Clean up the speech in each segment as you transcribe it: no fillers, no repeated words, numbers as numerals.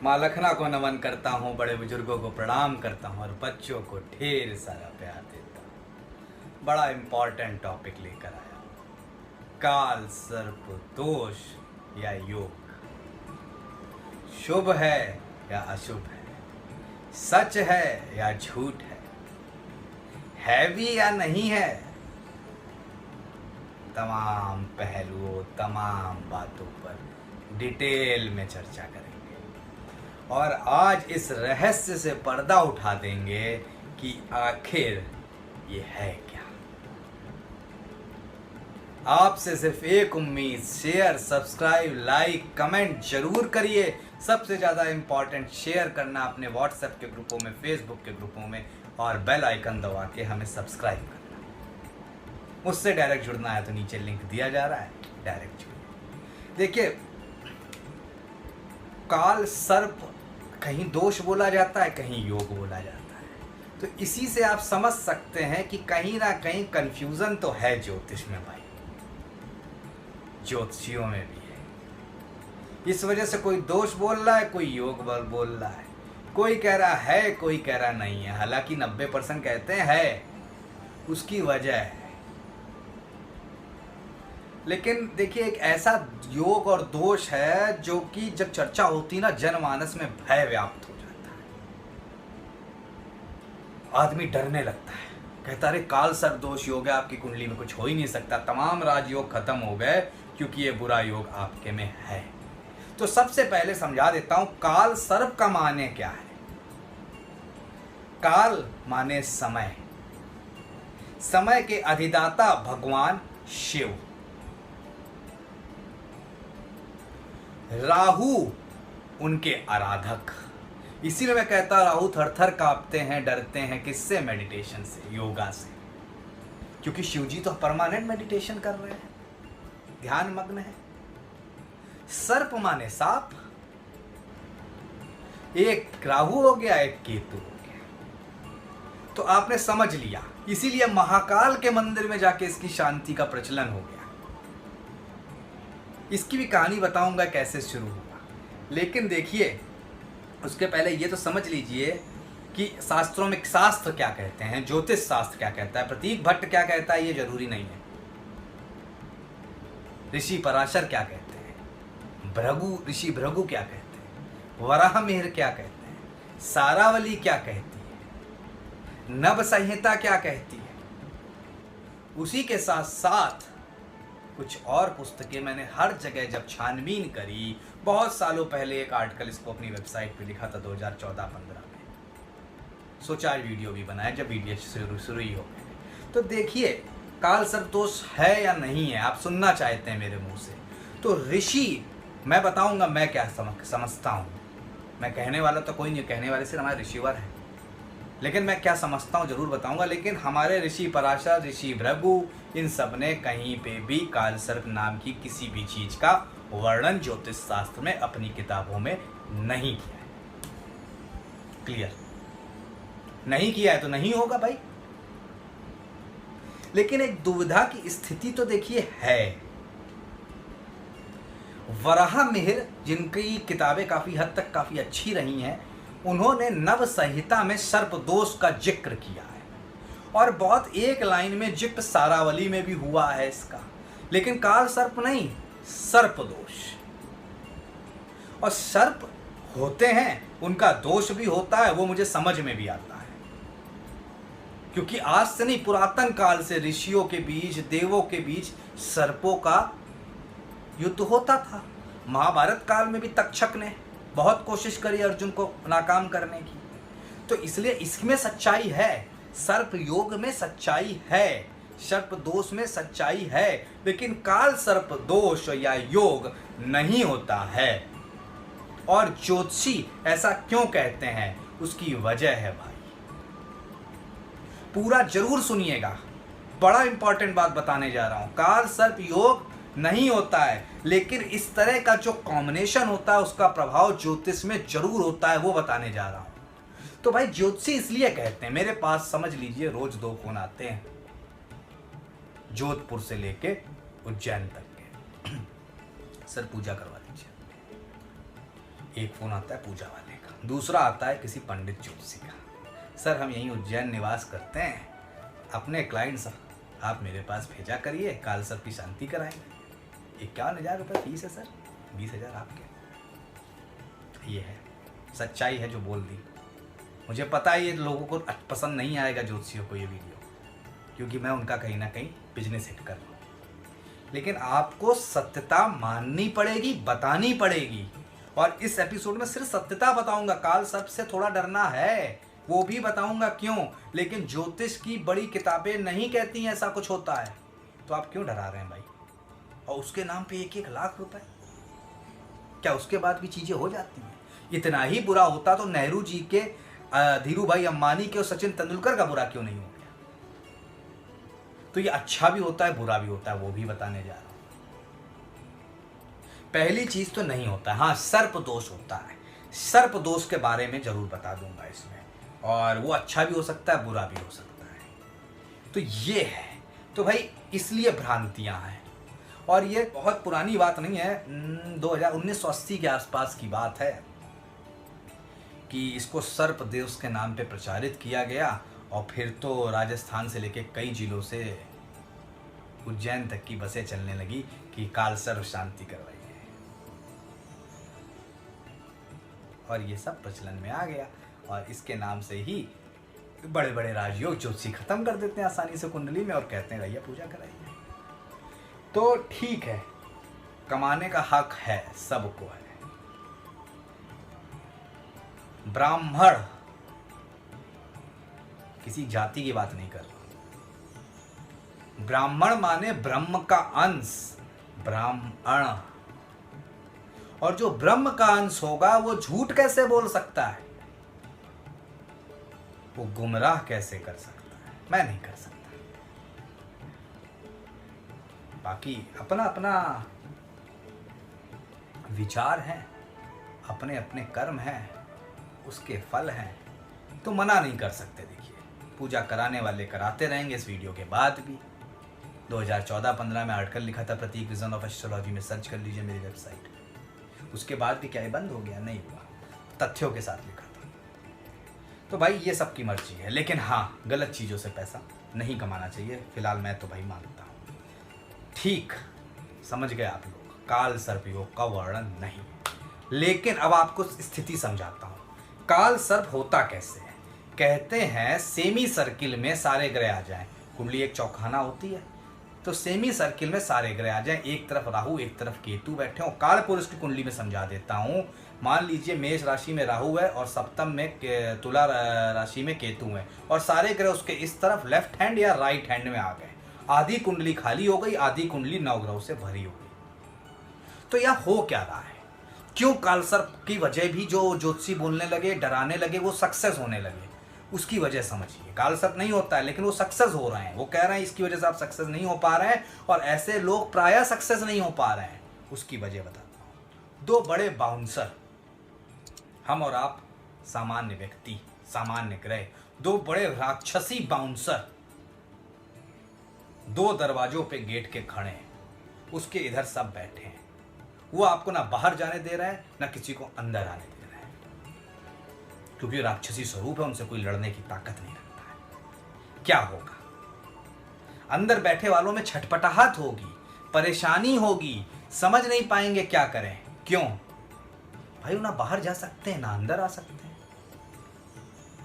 माँ लखना को नमन करता हूँ, बड़े बुजुर्गों को प्रणाम करता हूँ और बच्चों को ढेर सारा प्यार देता हूँ। बड़ा इम्पोर्टेंट टॉपिक लेकर आया हूँ, काल सर्प दोष या योग। शुभ है या अशुभ है, सच है या झूठ है भी या नहीं है, तमाम पहलुओं तमाम बातों पर डिटेल में चर्चा करेंगे और आज इस रहस्य से पर्दा उठा देंगे कि आखिर ये है क्या। आपसे सिर्फ एक उम्मीद, शेयर सब्सक्राइब लाइक कमेंट जरूर करिए। सबसे ज़्यादा इम्पॉर्टेंट शेयर करना अपने व्हाट्सएप के ग्रुपों में, फेसबुक के ग्रुपों में और बेल आइकन दबा के हमें सब्सक्राइब करना। मुझसे डायरेक्ट जुड़ना है तो नीचे लिंक दिया जा रहा है, डायरेक्ट जुड़िए। देखिए, काल सर्प कहीं दोष बोला जाता है, कहीं योग बोला जाता है, तो इसी से आप समझ सकते हैं कि कहीं ना कहीं कंफ्यूजन तो है ज्योतिष में भाई, ज्योतिषियों में भी है। इस वजह से कोई दोष बोल रहा है, कोई योग बोल रहा है, कोई कह रहा है, कोई कह रहा नहीं है। हालांकि 90% कहते हैं है, उसकी वजह है। लेकिन देखिए, एक ऐसा योग और दोष है जो कि जब चर्चा होती ना, जनमानस में भय व्याप्त हो जाता है, आदमी डरने लगता है, कहता है काल सर्प दोष योग है, आपकी कुंडली में कुछ हो ही नहीं सकता, तमाम राजयोग खत्म हो गए क्योंकि ये बुरा योग आपके में है। तो सबसे पहले समझा देता हूं काल सर्प का माने क्या है। काल माने समय, समय के अधिदाता भगवान शिव। राहु उनके आराधक। इसीलिए मैं कहता राहु थर थर कांपते हैं, डरते हैं। किससे? मेडिटेशन से, योगा से। क्योंकि शिव जी तो परमानेंट मेडिटेशन कर रहे हैं, ध्यान मग्न है। सर्प माने सांप, एक राहु हो गया, एक केतु हो गया। तो आपने समझ लिया, इसीलिए महाकाल के मंदिर में जाके इसकी शांति का प्रचलन हो गया। इसकी भी कहानी बताऊंगा कैसे शुरू हुआ। लेकिन देखिए, उसके पहले ये तो समझ लीजिए कि शास्त्रों में शास्त्र क्या कहते हैं, ज्योतिष शास्त्र क्या कहता है, प्रतीक भट्ट क्या कहता है, ये जरूरी नहीं है। ऋषि पराशर क्या कहते हैं, भृगु ऋषि भृगु क्या कहते हैं, वराह मिहिर क्या कहते हैं, सारावली क्या कहती है, नभ संहिता क्या कहती है। उसी के साथ साथ कुछ और पुस्तकें मैंने हर जगह जब छानबीन करी, बहुत सालों पहले एक आर्टिकल इसको अपनी वेबसाइट पे लिखा था 2014-15 में, सोचा वीडियो भी बनाया जब वीडियो शुरू ही हो गए। तो देखिए, काल सर्प दोष है या नहीं है, आप सुनना चाहते हैं मेरे मुंह से, तो ऋषि मैं बताऊंगा मैं क्या समझता हूँ। मैं कहने वाला तो कोई नहीं, कहने वाले सिर्फ हमारे ऋषिवर हैं, लेकिन मैं क्या समझता हूँ जरूर बताऊंगा। लेकिन हमारे ऋषि पराशर, ऋषि भृगु, इन सब ने कहीं पे भी काल सर्प नाम की किसी भी चीज का वर्णन ज्योतिष शास्त्र में अपनी किताबों में नहीं किया है। क्लियर? नहीं किया है तो नहीं होगा भाई। लेकिन एक दुविधा की स्थिति तो देखिए है। वराह मिहिर, जिनकी किताबें काफी हद तक काफी अच्छी रही हैं, उन्होंने नव संहिता में सर्प दोष का जिक्र किया है और बहुत एक लाइन में जिक्र सारावली में भी हुआ है इसका। लेकिन काल सर्प नहीं, सर्प दोष। और सर्प होते हैं, उनका दोष भी होता है, वो मुझे समझ में भी आता है। क्योंकि आज से नहीं, पुरातन काल से ऋषियों के बीच, देवों के बीच सर्पों का युद्ध होता था। महाभारत काल में भी तक्षक ने बहुत कोशिश करी अर्जुन को नाकाम करने की। तो इसलिए इसमें सच्चाई है, सर्प योग में सच्चाई है, सर्प दोष में सच्चाई है। लेकिन काल सर्प दोष या योग नहीं होता है। और ज्योतिषी ऐसा क्यों कहते हैं, उसकी वजह है भाई। पूरा जरूर सुनिएगा, बड़ा इंपॉर्टेंट बात बताने जा रहा हूं। काल सर्प योग नहीं होता है, लेकिन इस तरह का जो कॉम्बिनेशन होता है उसका प्रभाव ज्योतिष में जरूर होता है, वो बताने जा रहा हूं। तो भाई ज्योतिषी इसलिए कहते हैं, मेरे पास समझ लीजिए रोज 2 फोन आते हैं, जोधपुर से लेके उज्जैन तक के। सर पूजा करवा दीजिए। एक फ़ोन आता है पूजा वाले का, दूसरा आता है किसी पंडित ज्योतिषी का। सर हम यहीं उज्जैन निवास करते हैं, अपने क्लाइंट्स आप मेरे पास भेजा करिए, काल सर्प की शांति कराएंगे। 51,000 रुपये फीस है सर, 20,000 आपके। ये है सच्चाई है जो बोल दी। मुझे पता है ये लोगों को पसंद नहीं आएगा ज्योतिषियों को ये वीडियो, क्योंकि मैं उनका कहीं ना कहीं बिजनेस हिट कर रहा हूँ। लेकिन आपको सत्यता माननी पड़ेगी, बतानी पड़ेगी। और इस एपिसोड में सिर्फ सत्यता बताऊंगा। काल सर्प से थोड़ा डरना है, वो भी बताऊंगा क्यों। लेकिन ज्योतिष की बड़ी किताबें नहीं कहती हैं ऐसा कुछ होता है, तो आप क्यों डरा रहे हैं भाई? और उसके नाम पे 1-1 लाख रुपए, क्या उसके बाद भी चीजें हो जाती हैं? इतना ही बुरा होता तो नेहरू जी के, धीरू भाई अंबानी के और सचिन तेंदुलकर का बुरा क्यों नहीं हो गया? तो ये अच्छा भी होता है, बुरा भी होता है, वो भी बताने जा रहा हूं। पहली चीज तो नहीं होता, हाँ सर्प दोष होता है। सर्प दोष के बारे में जरूर बता दूंगा इसमें, और वो अच्छा भी हो सकता है, बुरा भी हो सकता है। तो ये है, तो भाई इसलिए भ्रांतियां हैं। और ये बहुत पुरानी बात नहीं है, 1980 के आसपास की बात है कि इसको सर्प दिवस के नाम पे प्रचारित किया गया। और फिर तो राजस्थान से लेके कई जिलों से उज्जैन तक की बसें चलने लगी कि काल सर्प शांति करवाइए, और ये सब प्रचलन में आ गया। और इसके नाम से ही बड़े बड़े राजयोग ज्योतिषी खत्म कर देते हैं आसानी से कुंडली में, और कहते हैं भैया पूजा कराइए। तो ठीक है, कमाने का हक है, सबको है। ब्राह्मण, किसी जाति की बात नहीं कर रहा। ब्राह्मण माने ब्रह्म का अंश, ब्राह्मण। और जो ब्रह्म का अंश होगा वो झूठ कैसे बोल सकता है? वो गुमराह कैसे कर सकता है? मैं नहीं कर सकता। बाकी अपना अपना विचार है, अपने अपने कर्म हैं, उसके फल हैं, तो मना नहीं कर सकते। देखिए, पूजा कराने वाले कराते रहेंगे इस वीडियो के बाद भी। 2014-15 में आर्टिकल लिखा था प्रतीक विजन ऑफ एस्ट्रोलॉजी में, सर्च कर लीजिए मेरी वेबसाइट। उसके बाद भी क्या ये बंद हो गया? नहीं हुआ, तथ्यों के साथ लिखा था। तो भाई ये सबकी मर्जी है, लेकिन हाँ गलत चीज़ों से पैसा नहीं कमाना चाहिए, फिलहाल मैं तो भाई मानता हूँ। ठीक समझ गए आप लोग, काल सर्प योग का वर्णन नहीं। लेकिन अब आपको स्थिति समझाता हूँ। काल सर्प होता कैसे है? कहते हैं सेमी सर्किल में सारे ग्रह आ जाएं। कुंडली एक चौखाना होती है, तो सेमी सर्किल में सारे ग्रह आ जाएं। एक तरफ राहु, एक तरफ केतु बैठे हो। काल पुरुष की कुंडली में समझा देता हूँ। मान लीजिए मेष राशि में राहु है और सप्तम में तुला राशि में केतु है, और सारे ग्रह उसके इस तरफ लेफ्ट हैंड या राइट हैंड में आ गए। आधी कुंडली खाली हो गई, आधी कुंडली 9 ग्रहों से भरी हो गई। तो यह हो क्या रहा है? क्यों काल सर्प की वजह भी जो ज्योतिषी बोलने लगे, डराने लगे, वो सक्सेस होने लगे? उसकी वजह समझिए। काल सर्प नहीं होता है, लेकिन वो सक्सेस हो रहे हैं। वो कह रहे हैं इसकी वजह से आप सक्सेस नहीं हो पा रहे हैं, और ऐसे लोग प्रायः सक्सेस नहीं हो पा रहे हैं। उसकी वजह बताता हूं। 2 बड़े बाउंसर, हम और आप सामान्य व्यक्ति, सामान्य ग्रह, 2 बड़े राक्षसी बाउंसर 2 दरवाजों पे गेट के खड़े हैं। उसके इधर सब बैठे हैं। वो आपको ना बाहर जाने दे रहा है, ना किसी को अंदर आने दे रहा है, क्योंकि राक्षसी स्वरूप है, उनसे कोई लड़ने की ताकत नहीं रखता है। क्या होगा? अंदर बैठे वालों में छटपटाहट होगी, परेशानी होगी, समझ नहीं पाएंगे क्या करें। क्यों भाई? ना बाहर जा सकते हैं, ना अंदर आ सकते हैं।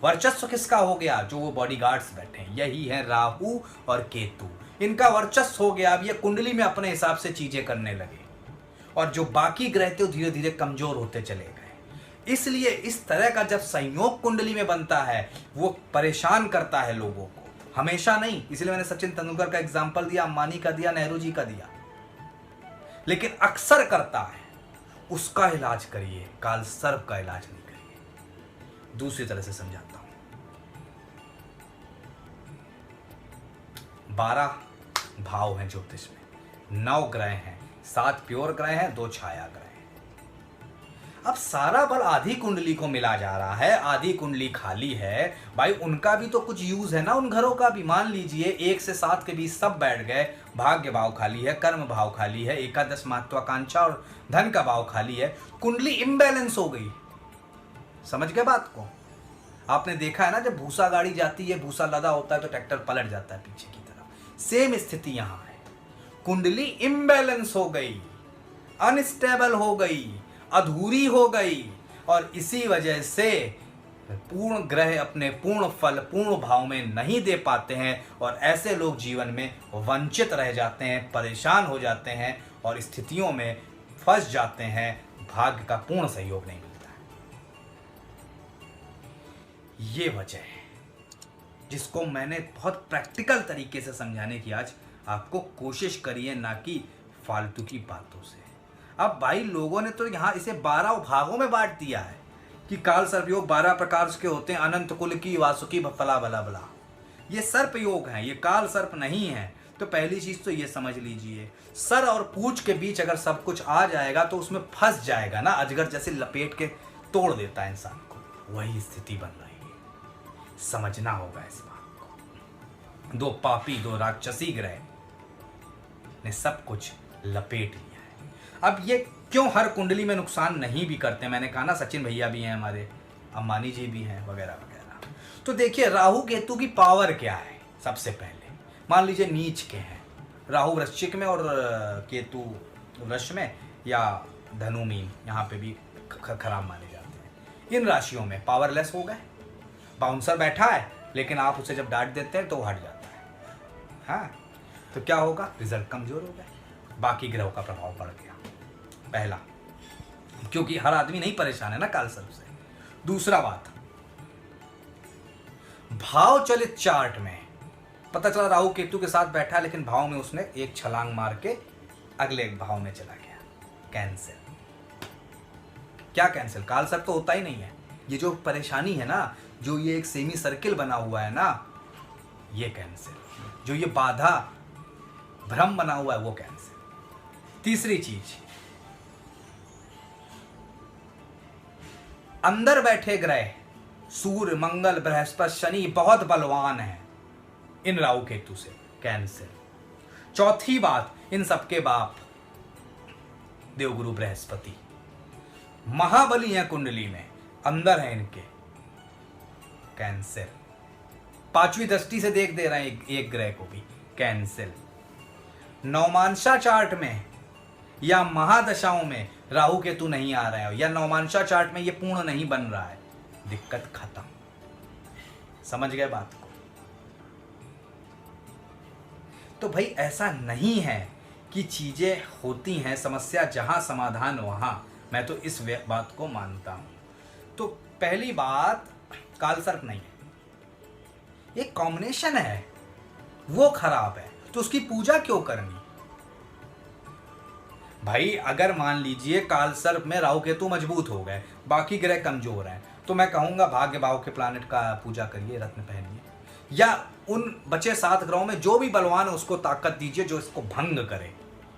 वर्चस्व किसका हो गया? जो वो बॉडीगार्ड्स बैठे हैं, यही है राहु और केतु। इनका वर्चस्व हो गया। अब ये कुंडली में अपने हिसाब से चीजें करने लगे, और जो बाकी ग्रह थे वो धीरे धीरे कमजोर होते चले गए। इसलिए इस तरह का जब संयोग कुंडली में बनता है, वो परेशान करता है लोगों को, हमेशा नहीं। इसलिए मैंने सचिन तेंदुलकर का एग्जाम्पल दिया, अंबानी का दिया, नेहरू जी का दिया, लेकिन अक्सर करता है। उसका इलाज करिए, काल सर्प का इलाज नहीं करिए। दूसरी तरह से समझाता हूं। 12 भाव हैं ज्योतिष में, 9 ग्रह हैं, 7 प्योर ग्रह हैं, 2 छाया ग्रह हैं। अब सारा बल आधी कुंडली को मिला जा रहा है, आधी कुंडली खाली है। भाई उनका भी तो कुछ यूज है ना, उन घरों का भी। मान लीजिए 1 से 7 के बीच सब बैठ गए, भाग्य भाव खाली है, कर्म भाव खाली है, एकादश महत्वाकांक्षा और धन का भाव खाली है, कुंडली इम्बैलेंस हो गई। समझ गए बात को? आपने देखा है ना, जब भूसा गाड़ी जाती है, भूसा लदा होता है तो ट्रैक्टर पलट जाता है पीछे की तरफ। सेम स्थिति यहां है, कुंडली इम्बैलेंस हो गई, अनस्टेबल हो गई, अधूरी हो गई, और इसी वजह से पूर्ण ग्रह अपने पूर्ण फल पूर्ण भाव में नहीं दे पाते हैं, और ऐसे लोग जीवन में वंचित रह जाते हैं, परेशान हो जाते हैं और स्थितियों में फंस जाते हैं, भाग्य का पूर्ण सहयोग नहीं मिलता है। ये वजह है जिसको मैंने बहुत प्रैक्टिकल तरीके से समझाने की आज आपको कोशिश करी है, ना कि फालतू की बातों से। अब भाई लोगों ने तो यहाँ इसे 12 भागों में बांट दिया है कि काल सर्प योग 12 प्रकार के होते हैं, अनंत कुल की वासुकी फला बला बला। ये सर्प योग है, ये काल सर्प नहीं है। तो पहली चीज तो ये समझ लीजिए, सर और पूंछ के बीच अगर सब कुछ आ जाएगा तो उसमें फंस जाएगा ना, अजगर जैसे लपेट के तोड़ देता है इंसान को। वही स्थिति बन रही है, समझना होगा इस बात को। 2 पापी 2 राक्षसी ग्रह ने सब कुछ लपेट लिया है। अब ये क्यों हर कुंडली में नुकसान नहीं भी करते? मैंने कहा ना, सचिन भैया भी हैं हमारे, अंबानी जी भी हैं, वगैरह वगैरह। तो देखिए राहु केतु की पावर क्या है। सबसे पहले मान लीजिए नीच के हैं, राहु वृश्चिक में और केतु वृष में या धनु मीन, यहाँ पे भी खराब माने जाते हैं। इन राशियों में पावरलेस हो गए, बाउंसर बैठा है लेकिन आप उसे जब डांट देते हैं तो वो हट जाता है। हाँ, तो क्या होगा? रिजल्ट कमजोर हो गए, बाकी ग्रहों का प्रभाव बढ़ गया। पहला, क्योंकि हर आदमी नहीं परेशान है ना काल सर्प से। दूसरा बात, भाव चलित चार्ट में पता चला राहु केतु के साथ बैठा है लेकिन भाव में उसने एक छलांग मार के अगले एक भाव में चला गया। कैंसिल। क्या कैंसिल? काल सर्प तो होता ही नहीं है। ये जो परेशानी है ना, जो ये एक सेमी सर्किल बना हुआ है ना, ये कैंसिल। जो ये बाधा भ्रम बना हुआ है वो कैंसिल। तीसरी चीज, अंदर बैठे ग्रह सूर्य मंगल बृहस्पति शनि बहुत बलवान है इन राहु केतु से। कैंसिल। चौथी बात, इन सबके बाप देवगुरु बृहस्पति महाबली हैं कुंडली में, अंदर है इनके। कैंसिल। 5वीं दृष्टि से देख दे रहे हैं एक ग्रह को भी। कैंसिल। नवमांशा चार्ट में या महादशाओं में राहु केतु नहीं आ रहे हो, या नवमांशा चार्ट में ये पूर्ण नहीं बन रहा है, दिक्कत खत्म। समझ गए बात को? तो भाई ऐसा नहीं है कि चीजें होती हैं, समस्या जहां समाधान वहां। मैं तो इस बात को मानता हूं। तो पहली बात, काल सर्प नहीं है, एक कॉम्बिनेशन है वो खराब है, तो उसकी पूजा क्यों करनी? भाई अगर मान लीजिए काल सर्प में राहु केतु मजबूत हो गए, बाकी ग्रह कमजोर हैं, तो मैं कहूंगा भाग्य भाव के प्लानेट का पूजा करिए, रत्न पहनिए, या उन बचे 7 ग्रहों में जो भी बलवान है उसको ताकत दीजिए, जो इसको भंग करे,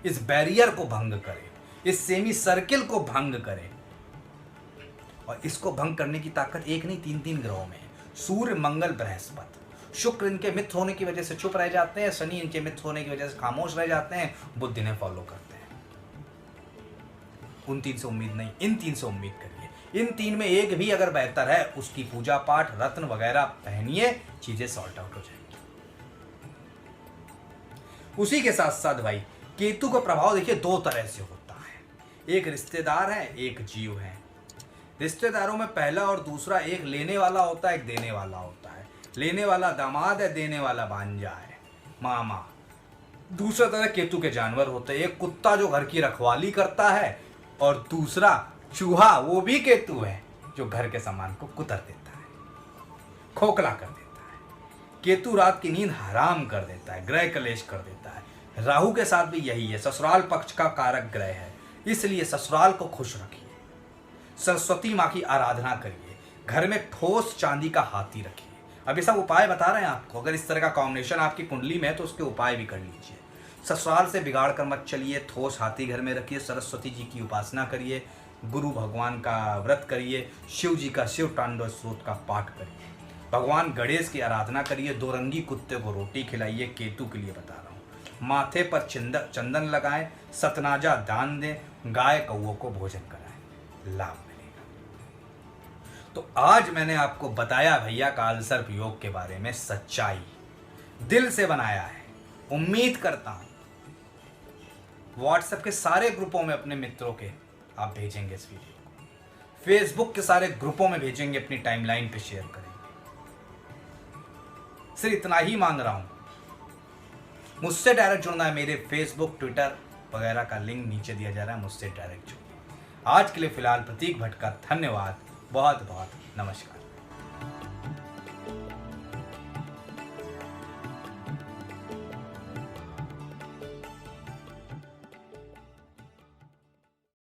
इस बैरियर को भंग करे, इस सेमी सर्किल को भंग करे। और इसको भंग करने की ताकत एक नहीं 3 ग्रहों में है। सूर्य मंगल बृहस्पति। शुक्र इनके मित्र होने की वजह से चुप रह जाते हैं, शनि इनके मित्र होने की वजह से खामोश रह जाते हैं, बुध इन्हें फॉलो करते हैं। उन 3 से उम्मीद नहीं, इन 3 से उम्मीद करिए। इन 3 में एक भी अगर बेहतर है, उसकी पूजा पाठ रत्न वगैरह पहनिए, चीजें सॉर्ट आउट हो जाएंगी। उसी के साथ साथ भाई केतु का प्रभाव देखिए 2 तरह से होता है, एक रिश्तेदार है, एक जीव है। रिश्तेदारों में पहला और दूसरा, एक लेने वाला होता है, एक देने वाला होता है। लेने वाला दामाद है, देने वाला भांजा है, मामा। दूसरा तरह केतु के जानवर होते हैं, एक कुत्ता जो घर की रखवाली करता है, और दूसरा चूहा, वो भी केतु है, जो घर के सामान को कुतर देता है, खोखला कर देता है। केतु रात की नींद हराम कर देता है, ग्रह कलेश कर देता है। राहु के साथ भी यही है, ससुराल पक्ष का कारक ग्रह है, इसलिए ससुराल को खुश रखिए, सरस्वती माँ की आराधना करिए, घर में ठोस चांदी का हाथी रखिए। अब ये सब उपाय बता रहे हैं आपको, अगर इस तरह का कॉम्बिनेशन आपकी कुंडली में है तो उसके उपाय भी कर लीजिए। ससुराल से बिगाड़ कर मत चलिए, ठोस हाथी घर में रखिए, सरस्वती जी की उपासना करिए, गुरु भगवान का व्रत करिए, शिव जी का शिव तांडव स्तोत्र का पाठ करिए, भगवान गणेश की आराधना करिए, 2 रंगी कुत्ते को रोटी खिलाइए, केतु के लिए बता रहा हूँ, माथे पर चंदन लगाएं, सतनाजा दान दें, गाय कौओं को भोजन कराएं, लाभ मिलेगा। तो आज मैंने आपको बताया भैया कालसर्प योग के बारे में सच्चाई, दिल से बनाया है। उम्मीद करता हूं व्हाट्सएप के सारे ग्रुपों में अपने मित्रों के आप भेजेंगे इस वीडियो को, फेसबुक के सारे ग्रुपों में भेजेंगे, अपनी टाइमलाइन पे शेयर करेंगे। सिर्फ इतना ही मांग रहा हूं। मुझसे डायरेक्ट जुड़ना है, मेरे फेसबुक ट्विटर वगैरह का लिंक नीचे दिया जा रहा है, मुझसे डायरेक्ट जुड़िए। आज के लिए फिलहाल प्रतीक भट्ट का धन्यवाद, बहुत बहुत नमस्कार।